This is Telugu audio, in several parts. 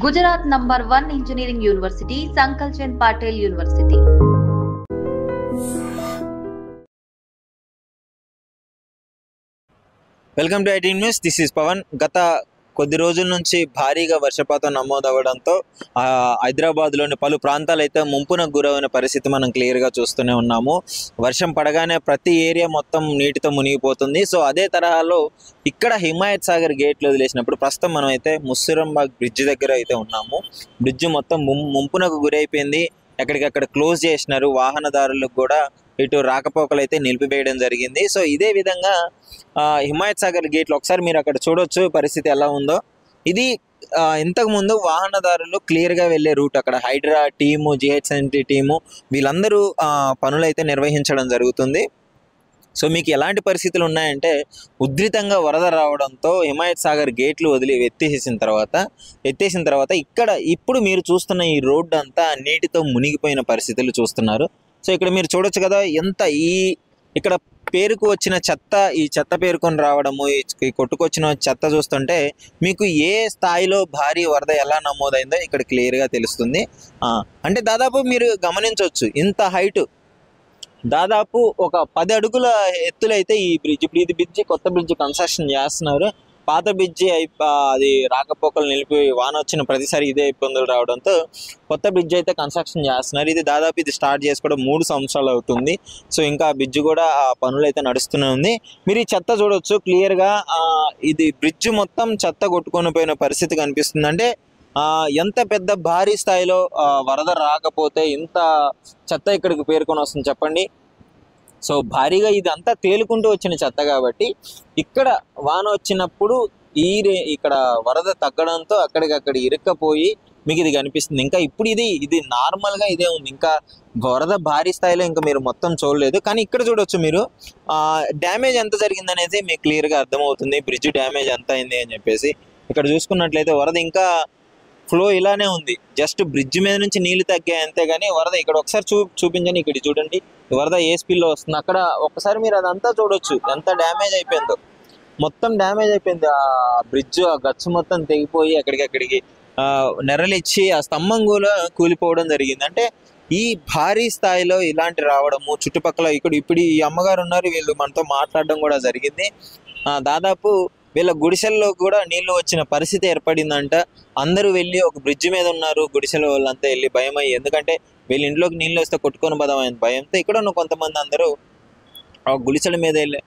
Gujarat #1 Engineering University, Sankalchand Patel University. Welcome to 18 news. This is Pavan. గత కొద్ది రోజుల నుంచి భారీగా వర్షపాతం నమోదవడంతో హైదరాబాద్లోని పలు ప్రాంతాలు అయితే ముంపున గురైన పరిస్థితి మనం క్లియర్గా చూస్తూనే ఉన్నాము. వర్షం పడగానే ప్రతి ఏరియా మొత్తం నీటితో మునిగిపోతుంది. సో అదే తరహాలో ఇక్కడ హిమాయత్ సాగర్ గేట్లు వదిలేసినప్పుడు ప్రస్తుతం మనం అయితే ముస్సిరంబాగ్ బ్రిడ్జ్ దగ్గర అయితే ఉన్నాము. బ్రిడ్జ్ మొత్తం ముంపునకు గురైపోయింది. ఎక్కడికక్కడ క్లోజ్ చేసినారు. వాహనదారులకు కూడా ఇటు రాకపోకలు అయితే నిలిపివేయడం జరిగింది. సో ఇదే విధంగా హిమాయత్ సాగర్ గేట్లు ఒకసారి మీరు అక్కడ చూడొచ్చు పరిస్థితి ఎలా ఉందో. ఇది ఇంతకుముందు వాహనదారులు క్లియర్గా వెళ్ళే రూట్. అక్కడ హైడ్రా టీము, జిహెచ్ఎంసీ టీము వీళ్ళందరూ పనులైతే నిర్వహించడం జరుగుతుంది. సో మీకు ఎలాంటి పరిస్థితులు ఉన్నాయంటే ఉధృతంగా వరద రావడంతో హిమాయత్ సాగర్ గేట్లు ఎత్తేసిన తర్వాత ఇక్కడ ఇప్పుడు మీరు చూస్తున్న ఈ రోడ్డు అంతా నీటితో మునిగిపోయిన పరిస్థితులు చూస్తున్నారు. సో ఇక్కడ మీరు చూడొచ్చు కదా, ఎంత ఇక్కడ పేరుకు వచ్చిన చెత్త, ఈ చెత్త పేరుకొని రావడము, ఈ కొట్టుకొచ్చిన చెత్త చూస్తుంటే మీకు ఏ స్థాయిలో భారీ వరద ఎలా నమోదైందో ఇక్కడ క్లియర్గా తెలుస్తుంది. అంటే దాదాపు మీరు గమనించవచ్చు, ఇంత హైటు దాదాపు ఒక 10 అడుగుల ఎత్తులైతే ఈ బ్రిడ్జ్. ఇప్పుడు ఇది బ్రిడ్జ్, కొత్త బ్రిడ్జ్ కన్స్ట్రక్షన్ చేస్తున్నారు. పాత బ్రిడ్జి అది రాకపోకలు నిలిపి వాన వచ్చిన ప్రతిసారి ఇదే ఇబ్బందులు రావడంతో కొత్త బ్రిడ్జ్ అయితే కన్స్ట్రక్షన్ చేస్తున్నారు. ఇది దాదాపు ఇది స్టార్ట్ చేసుకోవడం 3 సంవత్సరాలు అవుతుంది. సో ఇంకా బ్రిడ్జ్ కూడా ఆ పనులు అయితే నడుస్తూనే ఉంది. మీరు ఈ చెత్త చూడొచ్చు క్లియర్గా. ఇది బ్రిడ్జ్ మొత్తం చెత్త కొట్టుకొని పోయిన పరిస్థితి కనిపిస్తుంది. అంటే ఎంత పెద్ద భారీ స్థాయిలో వరద రాకపోతే ఇంత చెత్త ఇక్కడికి పేరుకొని వస్తుంది చెప్పండి. సో భారీగా ఇది అంతా తేలుకుంటూ వచ్చిన చెత్త కాబట్టి ఇక్కడ వాన వచ్చినప్పుడు ఇక్కడ వరద తగ్గడంతో అక్కడికక్కడ ఇరుక్కపోయి మీకు ఇది కనిపిస్తుంది. ఇంకా ఇప్పుడు ఇది నార్మల్గా ఇదే ఉంది. ఇంకా వరద భారీ స్థాయిలో ఇంకా మీరు మొత్తం చూడలేదు. కానీ ఇక్కడ చూడొచ్చు మీరు డ్యామేజ్ ఎంత జరిగిందనేది మీకు క్లియర్గా అర్థమవుతుంది. బ్రిడ్జ్ డ్యామేజ్ ఎంత అయింది అని చెప్పేసి. ఇక్కడ చూసుకున్నట్లయితే వరద ఇంకా ఫ్లో ఇలానే ఉంది. జస్ట్ బ్రిడ్జ్ మీద నుంచి నీళ్లు తగ్గాయి అంతే. కానీ వరద ఇక్కడ ఒకసారి చూపించండి. ఇక్కడ చూడండి వరద ఏ స్పీడ్లో వస్తుంది. అక్కడ ఒక్కసారి మీరు అదంతా చూడొచ్చు ఎంత డ్యామేజ్ అయిపోయిందో. మొత్తం డ్యామేజ్ అయిపోయింది. ఆ బ్రిడ్జ్, ఆ గచ్చు మొత్తం తెగిపోయి అక్కడికి నెరలిచ్చి ఆ స్తంభం కూడా కూలిపోవడం జరిగింది. అంటే ఈ భారీ స్థాయిలో ఇలాంటి రావడము చుట్టుపక్కల ఇప్పుడు ఈ అమ్మగారు ఉన్నారు, వీళ్ళు మనతో మాట్లాడడం కూడా జరిగింది. దాదాపు వీళ్ళ గుడిసెల్లో కూడా నీళ్లు వచ్చిన పరిస్థితి ఏర్పడిందంట. అందరూ వెళ్ళి ఒక బ్రిడ్జ్ మీద ఉన్నారు, గుడిసెలో వాళ్ళంతా వెళ్ళి భయమయ్యి, ఎందుకంటే వీళ్ళ ఇంట్లోకి నీళ్ళు వస్తే కొట్టుకొని పోదామని భయంతో ఇక్కడ ఉన్న కొంతమంది అందరూ ఆ గుడిసెల మీద వెళ్ళి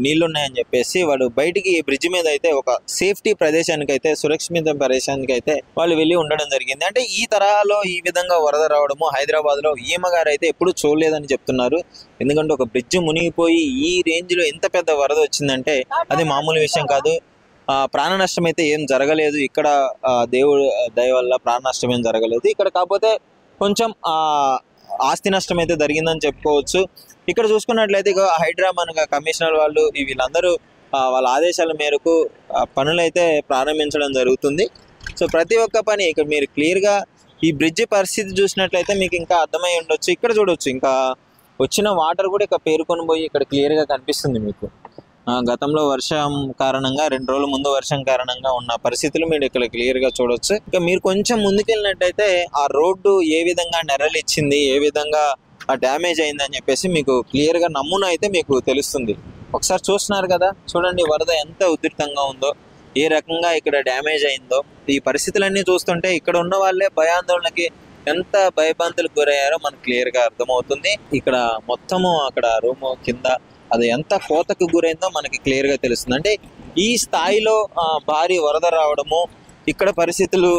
నీళ్లు ఉన్నాయని చెప్పేసి వాడు బయటికి బ్రిడ్జ్ మీద అయితే ఒక సేఫ్టీ ప్రదేశానికి అయితే, సురక్షిత ప్రదేశానికి అయితే వాళ్ళు వెళ్ళి ఉండడం జరిగింది. అంటే ఈ తరహాలో ఈ విధంగా వరద రావడము హైదరాబాద్లో ఈమెగారు అయితే ఎప్పుడూ చూడలేదని చెప్తున్నారు. ఎందుకంటే ఒక బ్రిడ్జ్ మునిగిపోయి ఈ రేంజ్లో ఎంత పెద్ద వరద వచ్చిందంటే అది మామూలు విషయం కాదు. ప్రాణ నష్టం అయితే ఏం జరగలేదు ఇక్కడ. దేవుడు దయ వల్ల ప్రాణ నష్టం ఏం జరగలేదు ఇక్కడ. కాకపోతే కొంచెం ఆస్తి నష్టం అయితే జరిగిందని చెప్పుకోవచ్చు. ఇక్కడ చూసుకున్నట్లయితే హైడ్రా మన కమిషనర్ వాళ్ళు వీళ్ళందరూ వాళ్ళ ఆదేశాల మేరకు పనులైతే ప్రారంభించడం జరుగుతుంది. సో ప్రతి ఒక్క పని ఇక్కడ మీరు క్లియర్గా ఈ బ్రిడ్జ్ పరిస్థితి చూసినట్లయితే మీకు ఇంకా అర్థమై ఉండొచ్చు. ఇక్కడ చూడొచ్చు ఇంకా వచ్చిన వాటర్ కూడా ఇక్కడ పేరుకొని పోయి ఇక్కడ క్లియర్గా కనిపిస్తుంది మీకు. గతంలో వర్షం కారణంగా 2 రోజుల ముందు వర్షం కారణంగా ఉన్న పరిస్థితులు మీరు ఇక్కడ క్లియర్గా చూడొచ్చు. ఇంకా మీరు కొంచెం ముందుకెళ్ళినట్టయితే ఆ రోడ్డు ఏ విధంగా నెరలిచ్చింది, ఏ విధంగా డ్యామేజ్ అయిందని చెప్పేసి మీకు క్లియర్గా నమూనా అయితే మీకు తెలుస్తుంది. ఒకసారి చూస్తున్నారు కదా, చూడండి వరద ఎంత ఉధృతంగా ఉందో, ఏ రకంగా ఇక్కడ డ్యామేజ్ అయిందో. ఈ పరిస్థితులన్నీ చూస్తుంటే ఇక్కడ ఉన్న వాళ్ళే భయాందోళనకి ఎంత భయభ్రాంతులకు గురయ్యారో మనకు క్లియర్గా అర్థమవుతుంది. ఇక్కడ మొత్తము అక్కడ రూము కింద అది ఎంత కోతకు గురైందో మనకి క్లియర్గా తెలుస్తుంది. అంటే ఈ స్థాయిలో భారీ వరద రావడము, ఇక్కడ పరిస్థితులు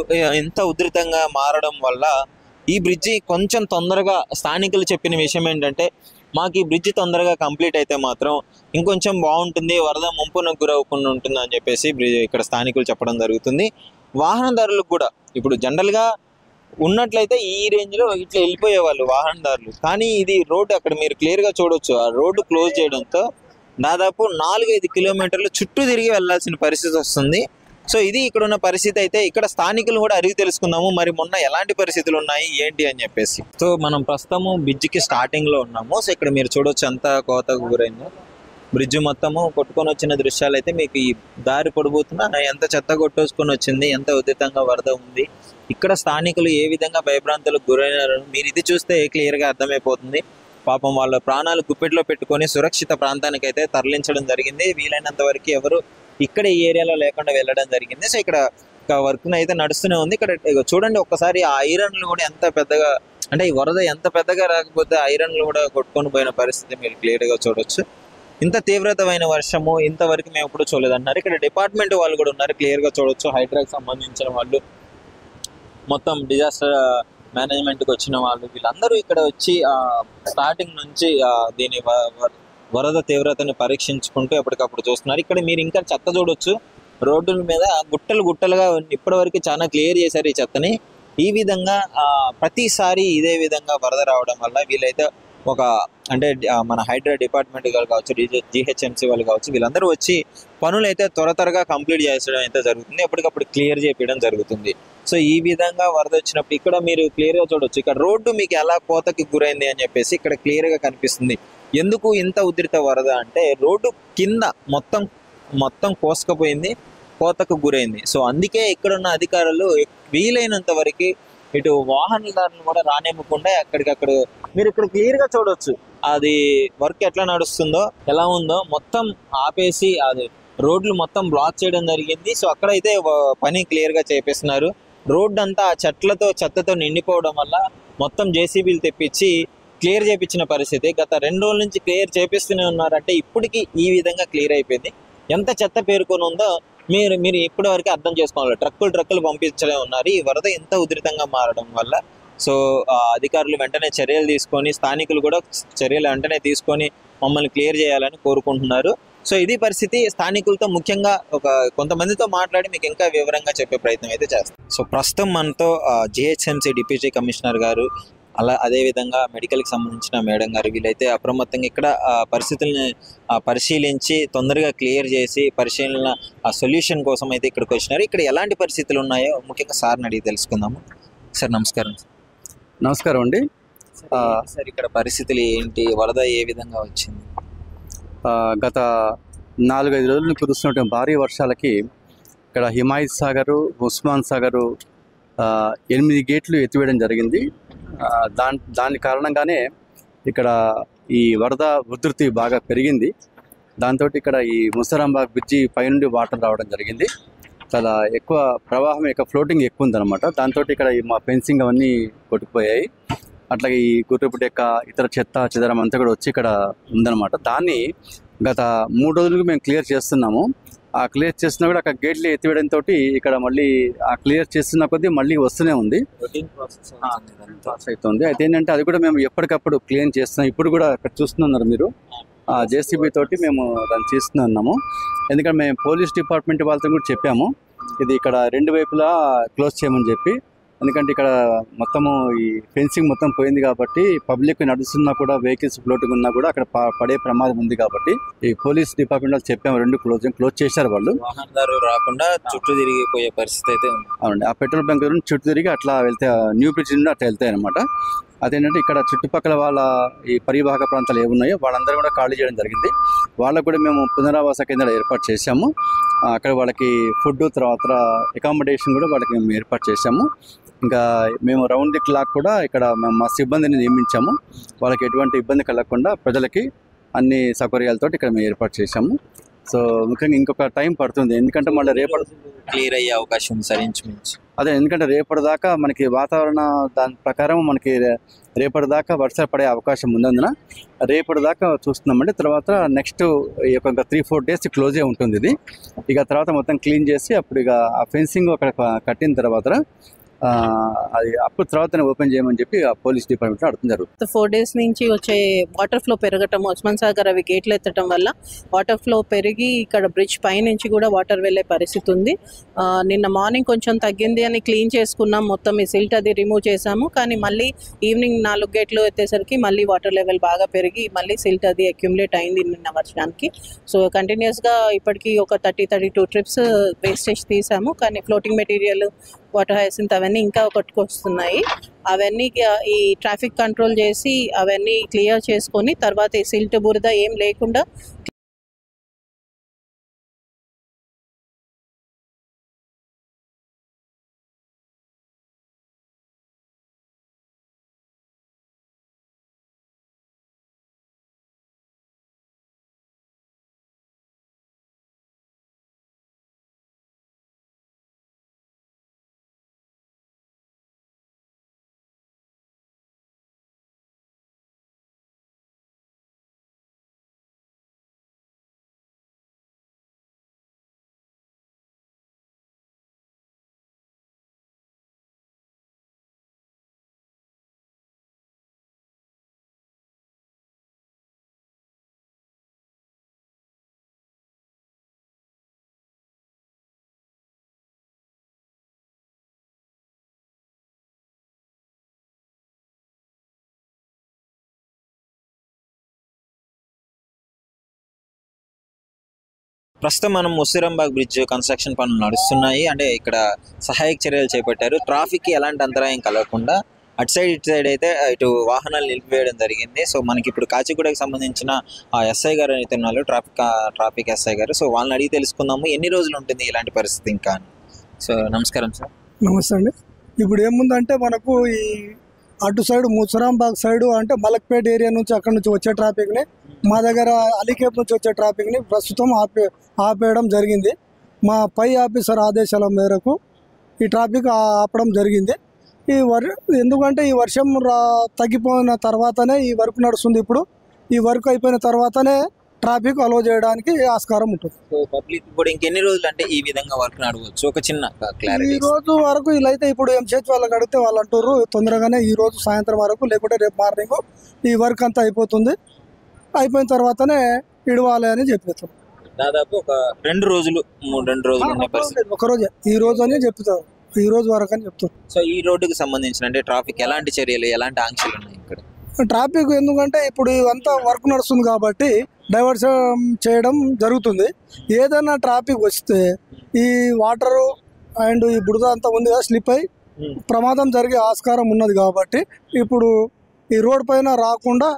ఎంత ఉధృతంగా మారడం వల్ల ఈ బ్రిడ్జి కొంచెం తొందరగా, స్థానికులు చెప్పిన విషయం ఏంటంటే మాకు ఈ బ్రిడ్జి తొందరగా కంప్లీట్ అయితే మాత్రం ఇంకొంచెం బాగుంటుంది, వరద ముంపునకు గురవకుండా ఉంటుంది అని చెప్పేసి ఇక్కడ స్థానికులు చెప్పడం జరుగుతుంది. వాహనదారులకు కూడా ఇప్పుడు జనరల్గా ఉన్నట్లయితే ఈ రేంజ్లో ఇట్లా వెళ్ళిపోయేవాళ్ళు వాహనదారులు. కానీ ఇది రోడ్డు అక్కడ మీరు క్లియర్గా చూడొచ్చు. ఆ రోడ్డు క్లోజ్ చేయడంతో దాదాపు 4-5 కిలోమీటర్లు చుట్టూ తిరిగి వెళ్లాల్సిన పరిస్థితి వస్తుంది. సో ఇది ఇక్కడ ఉన్న పరిస్థితి. అయితే ఇక్కడ స్థానికులు కూడా అడిగి తెలుసుకుందాము మరి మొన్న ఎలాంటి పరిస్థితులు ఉన్నాయి ఏంటి అని చెప్పేసి. సో మనం ప్రస్తుతము బ్రిడ్జికి స్టార్టింగ్లో ఉన్నాము. సో ఇక్కడ మీరు చూడొచ్చు ఎంత కోతకు గురైందో. బ్రిడ్జ్ మొత్తము కొట్టుకొని వచ్చిన దృశ్యాలు అయితే మీకు ఈ దారి పొడిపోతున్నా ఎంత చెత్త కొట్టేసుకొని వచ్చింది, ఎంత ఉధృతంగా వరద ఉంది, ఇక్కడ స్థానికులు ఏ విధంగా భయభ్రాంతులకు గురైనారు మీరు ఇది చూస్తే క్లియర్గా అర్థమైపోతుంది. పాపం వాళ్ళ ప్రాణాలు గుప్పెట్లో పెట్టుకొని సురక్షిత ప్రాంతానికి అయితే తరలించడం జరిగింది. వీలైనంత వరకు ఎవరు ఇక్కడ ఈ ఏరియాలో లేకుండా వెళ్ళడం జరిగింది. సో ఇక్కడ వర్క్ అయితే నడుస్తూనే ఉంది. ఇక్కడ చూడండి ఒక్కసారి ఆ ఐరన్లు కూడా ఎంత పెద్దగా, అంటే ఈ వరద ఎంత పెద్దగా రాకపోతే ఐరన్లు కూడా కొట్టుకొని పోయిన పరిస్థితి మీరు క్లియర్గా చూడొచ్చు. ఇంత తీవ్రతమైన వర్షము ఇంతవరకు మేము ఎప్పుడు చూడలేదన్నారు. ఇక్కడ డిపార్ట్మెంట్ వాళ్ళు కూడా ఉన్నారు, క్లియర్గా చూడొచ్చు. హైడ్రాకి సంబంధించిన వాళ్ళు, మొత్తం డిజాస్టర్ మేనేజ్మెంట్కి వచ్చిన వాళ్ళు, వీళ్ళందరూ ఇక్కడ వచ్చి స్టార్టింగ్ నుంచి దీని వరద తీవ్రతని పరీక్షించుకుంటూ ఎప్పటికప్పుడు చూస్తున్నారు. ఇక్కడ మీరు ఇంకా చెత్త చూడొచ్చు, రోడ్డుల మీద గుట్టలు గుట్టలుగా ఇప్పటి వరకు చాలా క్లియర్ చేశారు ఈ చెత్తని. ఈ విధంగా ప్రతిసారి ఇదే విధంగా వరద రావడం వల్ల వీళ్ళైతే అంటే మన హైడ్రా డిపార్ట్మెంట్ వాళ్ళు కావచ్చు, జిహెచ్ఎంసీ వాళ్ళు కావచ్చు, వీళ్ళందరూ వచ్చి పనులు అయితే త్వరగా కంప్లీట్ చేసడం అయితే జరుగుతుంది. ఎప్పటికప్పుడు క్లియర్ చేయడం జరుగుతుంది. సో ఈ విధంగా వరద వచ్చినప్పుడు ఇక్కడ మీరు క్లియర్గా చూడొచ్చు, ఇక్కడ రోడ్డు మీకు ఎలా కోతకి గురైంది అని చెప్పేసి ఇక్కడ క్లియర్గా కనిపిస్తుంది. ఎందుకు ఇంత ఉధృత వరద అంటే రోడ్డు కింద మొత్తం కోసుకపోయింది, కోతకు గురైంది. సో అందుకే ఇక్కడున్న అధికారులు వీలైనంత వరకు ఇటు వాహనదారులను కూడా రానివ్వకుండా ఎక్కడికక్కడ మీరు ఇక్కడ క్లియర్గా చూడొచ్చు అది వర్క్ ఎట్లా నడుస్తుందో, ఎలా ఉందో, మొత్తం ఆపేసి అది రోడ్లు మొత్తం బ్లాక్ చేయడం జరిగింది. సో అక్కడైతే పని క్లియర్గా చేపిస్తున్నారు. రోడ్డు అంతా ఆ చెత్తతో నిండిపోవడం వల్ల మొత్తం జేసీబీలు తెప్పించి క్లియర్ చేయించిన పరిస్థితి. గత 2 రోజుల నుంచి క్లియర్ చేపిస్తూనే ఉన్నారంటే ఇప్పటికీ ఈ విధంగా క్లియర్ అయిపోయింది. ఎంత చెత్త పేరుకొని ఉందో మీరు ఇప్పటి వరకు అర్థం చేసుకోవాలి. ట్రక్కులు పంపించలే ఉన్నారు ఈ వరద ఎంత ఉధృతంగా మారడం వల్ల. సో అధికారులు వెంటనే చర్యలు తీసుకొని, స్థానికులు కూడా చర్యలు వెంటనే తీసుకొని మమ్మల్ని క్లియర్ చేయాలని కోరుకుంటున్నారు. సో ఇది పరిస్థితి. స్థానికులతో ముఖ్యంగా కొంతమందితో మాట్లాడి మీకు ఇంకా వివరంగా చెప్పే ప్రయత్నం అయితే చేస్తాం. సో ప్రస్తుతం మనతో జిహెచ్ఎంసీ డిప్యూటీ కమిషనర్ గారు, అదేవిధంగా మెడికల్కి సంబంధించిన మేడం గారు, వీళ్ళైతే అప్రమత్తంగా ఇక్కడ పరిస్థితుల్ని పరిశీలించి తొందరగా క్లియర్ చేసి పరిశీలన సొల్యూషన్ కోసం అయితే ఇక్కడికి వచ్చినారు. ఇక్కడ ఎలాంటి పరిస్థితులు ఉన్నాయో ముఖ్యంగా సార్ని అడిగి తెలుసుకుందాము. సార్ నమస్కారం. నమస్కారం అండి. సార్ ఇక్కడ పరిస్థితులు ఏంటి, వరద ఏ విధంగా వచ్చింది? గత 4-5 రోజులు కురుస్తున్నటువంటి భారీ వర్షాలకి ఇక్కడ హిమాయత్ సాగరు, ఉస్మాన్ సాగరు 8 గేట్లు ఎత్తివేయడం జరిగింది. దాని కారణంగానే ఇక్కడ ఈ వరద ఉధృతి బాగా పెరిగింది. దాంతో ఇక్కడ ఈ ముసరాంబాగ్ బ్రిడ్జి పైనుండి వాటర్ రావడం జరిగింది. చాలా ఎక్కువ ప్రవాహం, ఫ్లోటింగ్ ఎక్కువ ఉందన్నమాట. దాంతో ఇక్కడ మా ఫెన్సింగ్ అవన్నీ కొట్టుకుపోయాయి. అట్లాగే ఈ గుర్రపు డెక్క, ఇతర చెత్త చెదరం అంతా కూడా వచ్చి ఇక్కడ ఉందన్నమాట. దాన్ని గత 3 రోజులుగా మేము క్లియర్ చేస్తున్నాము. ఆ క్లియర్ చేస్తున్నా కూడా అక్కడ గేట్లు ఎత్తివేయడంతో ఇక్కడ మళ్ళీ ఆ క్లియర్ చేస్తున్న కొద్దీ మళ్ళీ వస్తూనే ఉంది, ప్రాసెస్ అవుతుంది. అయితే ఏంటంటే అది కూడా మేము ఎప్పటికప్పుడు క్లీన్ చేస్తున్నాం. ఇప్పుడు కూడా అక్కడ చూస్తున్నారు మీరు, జేసీబీ తోటి మేము దాన్ని చేస్తున్నాము. ఎందుకంటే మేము పోలీస్ డిపార్ట్మెంట్ వాళ్ళతో కూడా చెప్పాము ఇది ఇక్కడ 2 వైపులా క్లోజ్ చేయమని చెప్పి. ఎందుకంటే ఇక్కడ మొత్తము ఈ ఫెన్సింగ్ మొత్తం పోయింది కాబట్టి పబ్లిక్ నడుస్తున్నా కూడా, వెహికల్స్ ఫ్లోటింగ్ ఉన్నా కూడా అక్కడ పడే ప్రమాదం ఉంది కాబట్టి ఈ పోలీస్ డిపార్ట్మెంట్ వాళ్ళు చెప్పాము 2 క్లోజ్ చేశారు వాళ్ళు. వాహనదారు రాకుండా చుట్టూ తిరిగిపోయే పరిస్థితి అయితే ఉంది. అవునండి, ఆ పెట్రోల్ బంక్ నుంచి చుట్టూ తిరిగి అట్లా వెళ్తే న్యూ బ్రిడ్జ్ నుండి అట్లా వెళ్తాయి అనమాట. అదేంటంటే ఇక్కడ చుట్టుపక్కల వాళ్ళ ఈ పరివాహక ప్రాంతాలు ఏమున్నాయో వాళ్ళందరూ కూడా ఖాళీ చేయడం జరిగింది. వాళ్ళకు కూడా మేము పునరావాస కేంద్రాలు ఏర్పాటు చేశాము. అక్కడ వాళ్ళకి ఫుడ్, తర్వాత అకామిడేషన్ కూడా వాళ్ళకి మేము ఏర్పాటు చేశాము. ఇంకా మేము రౌండ్ ది క్లాక్ కూడా ఇక్కడ మేము మా సిబ్బందిని నియమించాము. వాళ్ళకి ఎటువంటి ఇబ్బంది కలగకుండా ప్రజలకి అన్ని సౌకర్యాలతో ఇక్కడ మేము ఏర్పాటు చేశాము. సో ముఖ్యంగా ఇంకొక టైం పడుతుంది, ఎందుకంటే మళ్ళీ రేపటి క్లియర్ అయ్యే అవకాశం ఉంది సార్ ఇంచుమించు. అదే, ఎందుకంటే రేపటి దాకా మనకి వాతావరణ దాని ప్రకారం మనకి రేపటి దాకా వర్షాలు పడే అవకాశం ఉన్నందున రేపటి దాకా చూస్తున్నామండి. తర్వాత నెక్స్ట్ ఈ యొక్క 3-4 డేస్ క్లోజే ఉంటుంది ఇది. ఇక తర్వాత మొత్తం క్లీన్ చేసి అప్పుడు ఇక ఆ ఫెన్సింగ్ అక్కడ కట్టిన తర్వాత అది అప్పుడు తర్వాత ఓపెన్ చేయమని చెప్పి ఆ పోలీస్ డిపార్ట్మెంట్లో అర్థం జరుగుతుంది. 4 డేస్ నుంచి వచ్చే వాటర్ ఫ్లో పెరగటం, ఉస్మాన్ సాగర్ అవి గేట్లు ఎత్తడం వల్ల వాటర్ ఫ్లో పెరిగి ఇక్కడ బ్రిడ్జ్ పై నుంచి కూడా వాటర్ వెళ్ళే పరిస్థితి ఉంది. నిన్న మార్నింగ్ కొంచెం తగ్గింది అని క్లీన్ చేసుకున్నాం, మొత్తం ఈ సిల్ట్ అది రిమూవ్ చేసాము. కానీ మళ్ళీ ఈవినింగ్ 4 గేట్లు ఎత్తేసరికి మళ్ళీ వాటర్ లెవెల్ బాగా పెరిగి మళ్ళీ సిల్ట్ అది అక్యుములేట్ అయింది నిన్న వర్షానికి. సో కంటిన్యూస్గా ఇప్పటికీ ఒక 30-32 ట్రిప్స్ వేస్టేజ్ తీసాము. కానీ ఫ్లోటింగ్ మెటీరియల్, వాటర్ హైసింత్ అవన్నీ ఇంకా కొట్టుకొస్తున్నాయి. అవన్నీ ఈ ట్రాఫిక్ కంట్రోల్ చేసి అవన్నీ క్లియర్ చేసుకొని తర్వాత ఈ సిల్ట్ బురద ఏం లేకుండా ప్రస్తుతం మనం ముస్సిరంబాగ్ బ్రిడ్జ్ కన్స్ట్రక్షన్ పనులు నడుస్తున్నాయి. అంటే ఇక్కడ సహాయక చర్యలు చేపట్టారు. ట్రాఫిక్కి ఎలాంటి అంతరాయం కలగకుండా అటు సైడ్ ఇటు సైడ్ అయితే ఇటు వాహనాలు నిలిపివేయడం జరిగింది. సో మనకి ఇప్పుడు కాచిగూడకి సంబంధించిన ఆ ఎస్ఐ గారు అయితే ఉన్నారు, ట్రాఫిక్ ఎస్ఐ గారు. సో వాళ్ళని అడిగి తెలుసుకుందాము ఎన్ని రోజులు ఉంటుంది ఇలాంటి పరిస్థితి ఇంకా. సో నమస్కారం సార్. నమస్తే అండి. ఇప్పుడు ఏముందంటే మనకు ఈ అటు సైడ్ ముసరాంబాగ్ సైడ్ అంటే మలక్పేట ఏరియా నుంచి అక్కడ నుంచి వచ్చే ట్రాఫిక్ని, మా దగ్గర అలీకేప్ నుంచి వచ్చే ట్రాఫిక్ని ప్రస్తుతం ఆపేయడం జరిగింది. మా పై ఆఫీసర్ ఆదేశాల మేరకు ఈ ట్రాఫిక్ ఆపడం జరిగింది. ఎందుకంటే ఈ వర్షం తగ్గిపోయిన తర్వాతనే ఈ వర్క్ నడుస్తుంది. ఇప్పుడు ఈ వర్క్ అయిపోయిన తర్వాతనే ట్రాఫిక్ అలో చేయడానికి ఆస్కారం ఉంటుంది. సో పబ్లిక్ కూడా ఇంకెన్ని రోజులు అంటే ఈ విధంగా వర్క్ నడవచ్చు? ఒక చిన్న క్లారిటీ. ఈ రోజు వరకు ఇలా అయితే ఇప్పుడు ఎంసెచ్ వాళ్ళకి అడిగితే వాళ్ళు అంటారు తొందరగానే ఈ రోజు సాయంత్రం వరకు లేకుంటే రేపు మార్నింగ్ ఈ వర్క్ అంతా అయిపోతుంది, అయిపోయిన తర్వాతనే ఇడవాలి అని చెప్పేస్తాం. దాదాపు ఒక 2 రోజులు 2 రోజులు ఉండే పరిస్థితి. ఒక రోజే ఈ రోజు అని చెప్తారు, ఈ రోజు వరకు అని చెప్తారు. సో ఈ రోడ్డుకి సంబంధించిన అంటే ట్రాఫిక్ ఎలాంటి చర్యలు, ఎలాంటి ఆంక్షలు ఉన్నాయి ఇక్కడ? ట్రాఫిక్ ఎందుకంటే ఇప్పుడు అంతా వర్క్ నడుస్తుంది కాబట్టి డైవర్షన్ చేయడం జరుగుతుంది. ఏదైనా ట్రాఫిక్ వస్తే ఈ వాటరు అండ్ ఈ బురద అంతా ఉంది కదా, స్లిప్ అయి ప్రమాదం జరిగే ఆస్కారం ఉన్నది కాబట్టి ఇప్పుడు ఈ రోడ్ పైన రాకుండా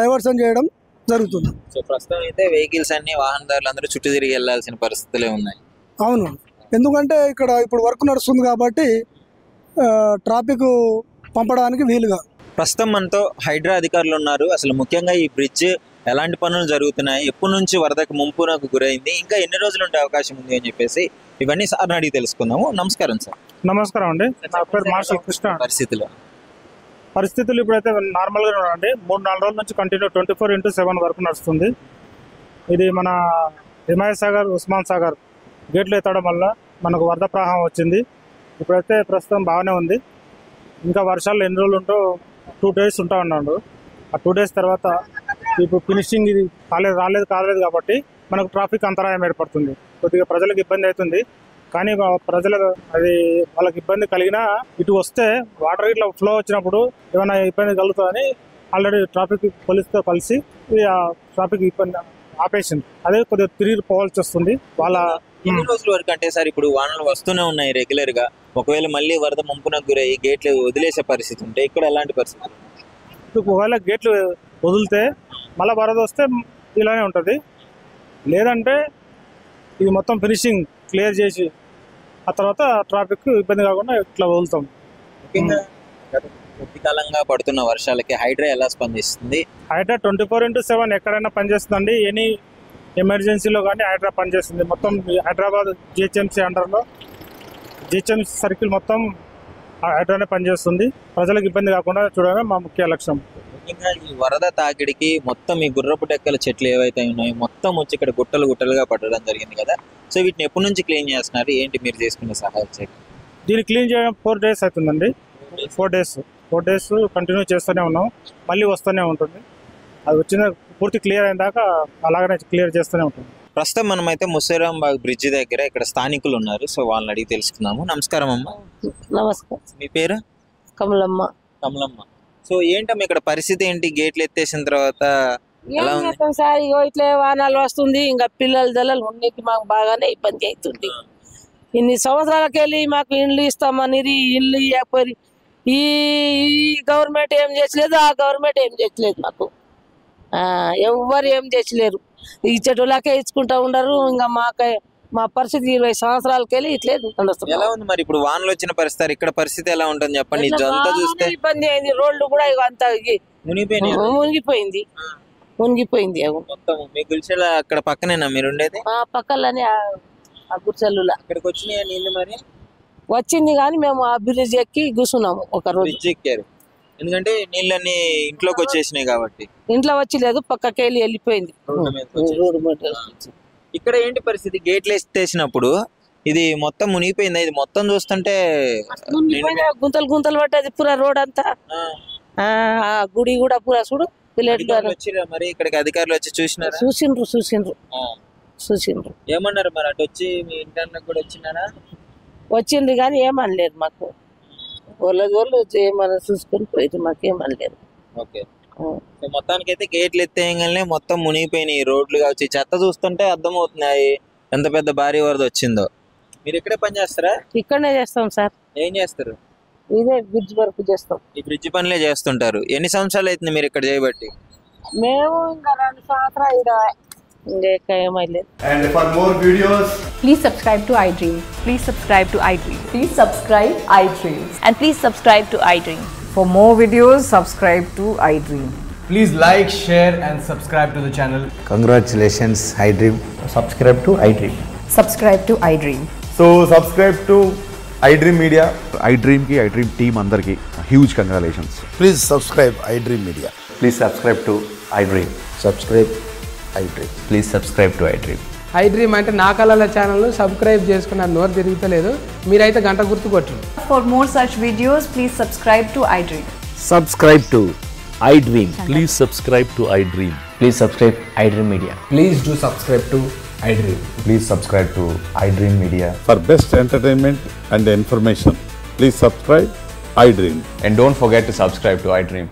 డైవర్షన్ చేయడం జరుగుతుంది. సో ప్రస్తుతం అయితే వెహికల్స్ అన్ని వాహనదారులు అందరూ చుట్టూ తిరిగి వెళ్లాల్సిన పరిస్థితులే ఉన్నాయి. అవును, ఎందుకంటే ఇక్కడ ఇప్పుడు వర్క్ నడుస్తుంది కాబట్టి ట్రాఫిక్ పంపడానికి వీలుగా. ప్రస్తుతం మనతో హైడ్రా అధికారులు ఉన్నారు. అసలు ముఖ్యంగా ఈ బ్రిడ్జ్ ఎలాంటి పనులు జరుగుతున్నాయి, ఎప్పటి నుంచి వరదకు ముంపునకు గురైంది, ఇంకా ఎన్ని రోజులు ఉండే అవకాశం ఉంది అని చెప్పేసి ఇవన్నీ సార్ని అడిగి తెలుసుకుందాము. నమస్కారం సార్. నమస్కారం అండి, నా పేరు మార్షల్ కృష్ణ. పరిస్థితులు ఇప్పుడైతే నార్మల్గా ఉన్నాయండి. 3-4 రోజుల నుంచి కంటిన్యూ 24/7 వరకు నడుస్తుంది. ఇది మన హిమాయత్ సాగర్, ఉస్మాన్ సాగర్ గేట్లు ఎత్తడం వల్ల మనకు వరద ప్రవాహం వచ్చింది. ఇప్పుడైతే ప్రస్తుతం బాగానే ఉంది. ఇంకా వర్షాలు ఎన్ని రోజులు ఉంటో 2 days ఉంటా ఉన్నాడు. ఆ 2 days తర్వాత ఇప్పుడు ఫినిషింగ్ ఇది కాలేదు కాబట్టి మనకు ట్రాఫిక్ అంతరాయం ఏర్పడుతుంది. కొద్దిగా ప్రజలకు ఇబ్బంది అవుతుంది. కానీ వాళ్ళకి ఇబ్బంది కలిగినా ఇటు వస్తే వాటర్ ఇట్లా ఫ్లో వచ్చినప్పుడు ఏమైనా ఇబ్బంది కలుగుతుందని ఆల్రెడీ ట్రాఫిక్ పోలీస్తో కలిసి ఆ ట్రాఫిక్ ఇబ్బంది ఆపేసింది. అదే కొద్దిగా తిరిగి పోవాల్సి వస్తుంది. ఎన్ని రోజుల వరకు అంటే సార్ ఇప్పుడు వానలు వస్తూనే ఉన్నాయి రెగ్యులర్ గా, ఒకవేళ మళ్ళీ వరద ముంపునకు గురయ్యి గేట్లు వదిలేసే పరిస్థితి ఉంటే ఇక్కడ ఎలాంటి పరిస్థితి? ఒకవేళ గేట్లు వదిలితే మళ్ళీ వరద వస్తే ఇలానే ఉంటుంది. లేదంటే ఇది మొత్తం ఫినిషింగ్ క్లియర్ చేసి ఆ తర్వాత ట్రాఫిక్ ఇబ్బంది కాకుండా ఇట్లా వదులుతాం. ముఖ్యంగా కొద్ది కాలంగా పడుతున్న వర్షాలకి హైడ్రా ఎలా స్పందిస్తుంది? హైడ్రా 24/7 ఎక్కడైనా పనిచేస్తుందండి. ఎనీ ఎమర్జెన్సీలో కానీ హైడ్రా పనిచేస్తుంది. మొత్తం హైదరాబాద్ జిహెచ్ఎంసీ అండర్లో జిహెచ్ఎంసీ సర్కిల్ మొత్తం హైడ్రానే పనిచేస్తుంది. ప్రజలకు ఇబ్బంది కాకుండా చూడడమే మా ముఖ్య లక్ష్యం. ముఖ్యంగా ఈ వరద తాకిడికి మొత్తం ఈ గుర్రపు డెక్కల చెట్లు ఏవైతే ఉన్నాయో మొత్తం వచ్చి ఇక్కడ గుట్టలుగా పట్టడం జరిగింది కదా. సో వీటిని ఎప్పటి నుంచి క్లీన్ చేస్తున్నారు, ఏంటి మీరు చేసుకునే సహాయం చేయండి? దీన్ని క్లీన్ చేయడం 4 days అవుతుందండి. 4 days కంటిన్యూ చేస్తూనే ఉన్నాం. మళ్ళీ వస్తూనే ఉంటుంది. అది వచ్చిన పూర్తి క్లియర్ అయిన దాకా అలాగనే క్లియర్ చేస్తూనే ఉంటుంది. ప్రస్తుతం మనమైతే ముస్సిరంబాగ్ బ్రిడ్జ్ దగ్గర ఇక్కడ స్థానికులు ఉన్నారు. సో వాళ్ళని అడిగి తెలుసుకుందాము. నమస్కారం అమ్మ. నమస్కారం. మీ పేరు? కమలమ్మ. సో ఏంటమ్మా ఇక్కడ పరిస్థితి ఏంటి? గేట్లు ఎత్తేసిన తర్వాత సార్ ఇట్లా వానాలు వస్తుంది, ఇంకా పిల్లలు ఉన్నకి మాకు బాగానే ఇబ్బంది అవుతుంది. ఇన్ని సంవత్సరాలకు వెళ్ళి మాకు ఇండ్లు ఇస్తామనేది, ఇల్లు ఇవ్వకపోయి ఈ గవర్నమెంట్ ఏం చేసలేదు, ఆ గవర్నమెంట్ ఏం చేసలేదు. మాకు ఎవ్వరు ఏం చేసలేరు. ఇచ్చేటోళ్ళకే ఇచ్చుకుంటా ఉండరు. ఇంకా మా పరిస్థితి 20 సంవత్సరాలకి వెళ్ళి ఇట్లేదు. ఎలా ఉంది మరి ఇప్పుడు వానలు వచ్చిన పరిస్థితి? ఇక్కడ పరిస్థితి ఎలా ఉంటుంది చెప్పండి. చూస్తే ఇబ్బంది అయింది. రోడ్లు కూడా అంతా మునిగిపోయింది. మీ గుడిసెల అక్కడ పక్కనేనా మీరు ఉండేది? పక్కనే ఆ గుడిసెలు ఇక్కడికి వచ్చినాయా నీళ్ళు? మరి వచ్చింది కానీ మేము ఆ బ్రిడ్జ్ ఎక్కి కూర్చున్నాము. ఒక రోజు బ్రిడ్జ్ ఎక్కారు ఎందుకంటే నీళ్ళని ఇంట్లోకి వచ్చేసినాయి కాబట్టి. ఇంట్లో వచ్చి లేదు, పక్కకి వెళ్ళిపోయింది. ఇక్కడ ఏంటి పరిస్థితి? గేట్లు ఎత్తేసినప్పుడు ఇది మొత్తం మునిగిపోయింది. ఇది మొత్తం చూస్తుంటే గుంతలు పట్టేది పూరా రోడ్ అంతా. ఆ గుడి కూడా పూరా చూడు. మరి ఇక్కడికి అధికారులు వచ్చి చూసినారా? చూసిండ్రు. ఏమన్నారు మరి? అటు వచ్చి మీ ఇంటర్నెట్ కూడా వచ్చినారా? వచ్చింది కానీ ఏమనలేదు మాకు. వాళ్ళు ఏమన్నా చూసుకొని పోయింది, మాకేమనలేదు. ఓకే. మొత్తానికి అయితే గేట్లు ఎత్తేయగానే మొత్తం మునిగిపోయినాయి రోడ్లు కావచ్చు. చెత్త చూస్తుంటే అర్థమవుతున్నాయి ఎంత పెద్ద భారీ వరద వచ్చిందో. మీరు ఇక్కడే పని చేస్తారా? ఇక్కడనే చేస్తాం సార్. ఏం చేస్తారు? ఇదే బ్రిడ్జ్ వర్క్ చేస్తాం. ఈ బ్రిడ్జ్ పనులే చేస్తుంటారు. ఎన్ని సంవత్సరాలు అవుతుంది మీరు ఇక్కడ చేయబట్టి? మేము ఇంకా 2 సంవత్సరాలు ఇంకా ఏమైలేదు. And for more videos, Please subscribe to iDream. Please subscribe to iDream. Please subscribe iDream. And please subscribe to iDream. For more videos, subscribe to iDream. please like, share and subscribe to the channel. Congratulations, iDream. Subscribe to iDream. Subscribe to iDream. So subscribe to iDream Media. iDream ki iDream team andarki huge congratulations. Please subscribe iDream Media. Please subscribe to iDream. Subscribe iDream. Please subscribe to iDream. iDream అంటే నా కళల ఛానల్ సబ్స్క్రైబ్ చేసుకున్న నోరు తిరుగుతలేదు. మీరైతే గంట గుర్తు కొట్టండి. For more such videos, please subscribe to iDream. Subscribe to iDream. Please subscribe to iDream. Please subscribe iDream Media. Please do subscribe to iDream. Please subscribe to iDream Media. For best entertainment and information, please subscribe iDream. And don't forget to subscribe to iDream.